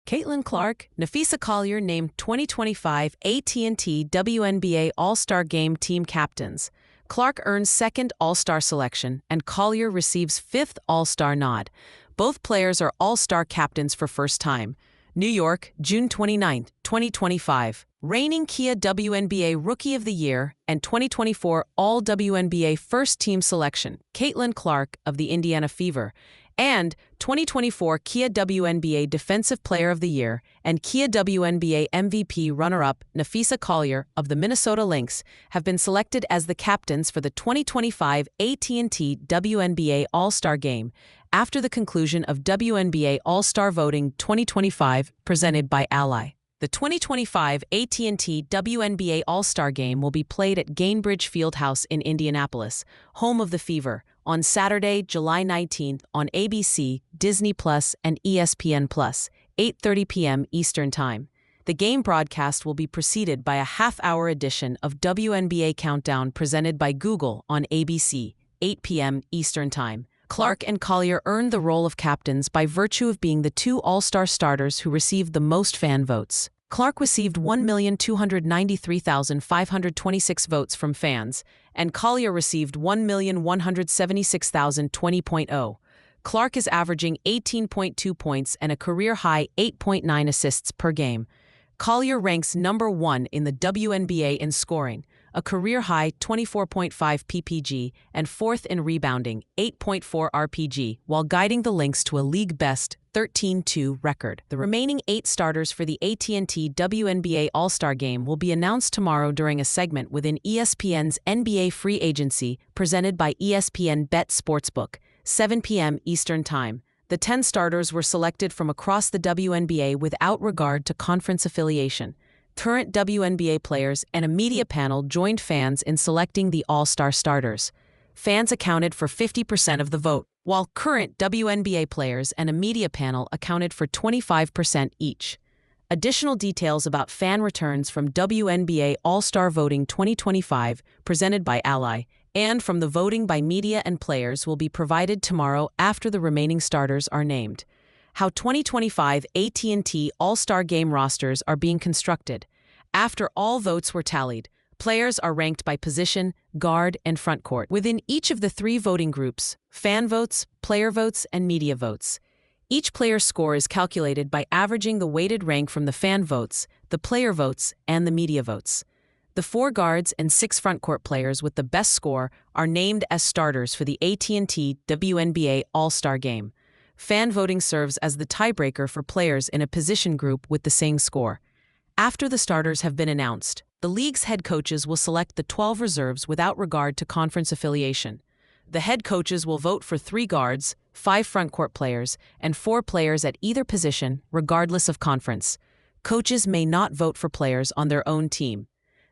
Kaitlyn Clark, Nafisa Collier named 2025 AT&T WNBA All-Star Game team captains. Clark earns second All-Star selection, and Collier receives fifth All-Star nod. Both players are All-Star captains for first time. New York, June 29, 2025. Reigning Kia WNBA Rookie of the Year and 2024 All-WNBA First Team Selection, Kaitlyn Clark of the Indiana Fever, and 2024 Kia WNBA Defensive Player of the Year and Kia WNBA MVP runner-up Nafisa Collier of the Minnesota Lynx have been selected as the captains for the 2025 AT&T WNBA All-Star Game after the conclusion of WNBA All-Star Voting 2025 presented by Ally. The 2025 AT&T WNBA All-Star Game will be played at Gainbridge Fieldhouse in Indianapolis, home of the Fever, on Saturday, July 19th on ABC, Disney+, and ESPN+, 8:30 p.m. Eastern Time. The game broadcast will be preceded by a half-hour edition of WNBA Countdown presented by Google on ABC, 8 p.m. Eastern Time. Clark and Collier earned the role of captains by virtue of being the two All-Star starters who received the most fan votes. Clark received 1,293,526 votes from fans, and Collier received 1,176,020.0. Clark is averaging 18.2 points and a career-high 8.9 assists per game. Collier ranks number 1 in the WNBA in scoring, a career-high 24.5 ppg, and fourth in rebounding, 8.4 rpg, while guiding the Lynx to a league-best 13-2 record. The remaining 8 starters for the AT&T WNBA All-Star Game will be announced tomorrow during a segment within ESPN's NBA Free Agency presented by ESPN Bet Sportsbook, 7 p.m. Eastern Time. The 10 starters were selected from across the WNBA without regard to conference affiliation. Current WNBA players and a media panel joined fans in selecting the All-Star starters. Fans accounted for 50% of the vote, while current WNBA players and a media panel accounted for 25% each. Additional details about fan returns from WNBA All-Star Voting 2025, presented by Ally, and from the voting by media and players will be provided tomorrow after the remaining starters are named. How 2025 AT&T All-Star Game rosters are being constructed. After all votes were tallied, players are ranked by position, guard, and frontcourt within each of the 3 voting groups: fan votes, player votes, and media votes. Each player's score is calculated by averaging the weighted rank from the fan votes, the player votes, and the media votes. The 4 guards and 6 frontcourt players with the best score are named as starters for the AT&T WNBA All-Star Game. Fan voting serves as the tiebreaker for players in a position group with the same score. After the starters have been announced, the league's head coaches will select the 12 reserves without regard to conference affiliation. The head coaches will vote for 3 guards, 5 frontcourt players, and 4 players at either position, regardless of conference. Coaches may not vote for players on their own team.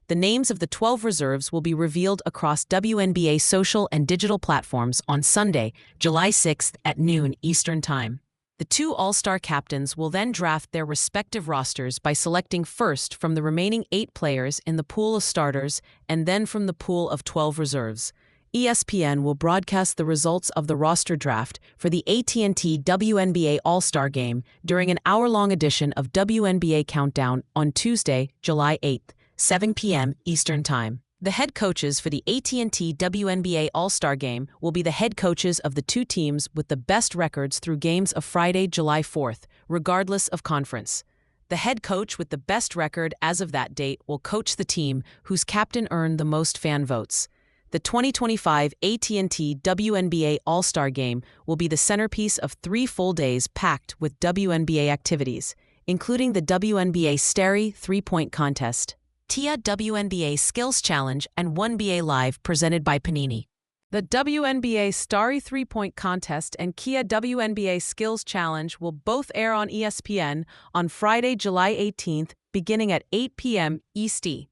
The names of the 12 reserves will be revealed across WNBA social and digital platforms on Sunday, July 6th at noon Eastern Time. The 2 All-Star captains will then draft their respective rosters by selecting first from the remaining 8 players in the pool of starters and then from the pool of 12 reserves. ESPN will broadcast the results of the roster draft for the AT&T WNBA All-Star Game during an hour-long edition of WNBA Countdown on Tuesday, July 8th. 7 p.m. Eastern Time. The head coaches for the AT&T WNBA All-Star Game will be the head coaches of the 2 teams with the best records through games of Friday, July 4th, regardless of conference. The head coach with the best record as of that date will coach the team whose captain earned the most fan votes. The 2025 AT&T WNBA All-Star Game will be the centerpiece of 3 full days packed with WNBA activities, including the WNBA Starry 3-point contest, TIA WNBA Skills Challenge, and 1BA Live presented by Panini. The WNBA Starry 3-point contest and Kia WNBA Skills Challenge will both air on ESPN on Friday, July 18th, beginning at 8 p.m. EST.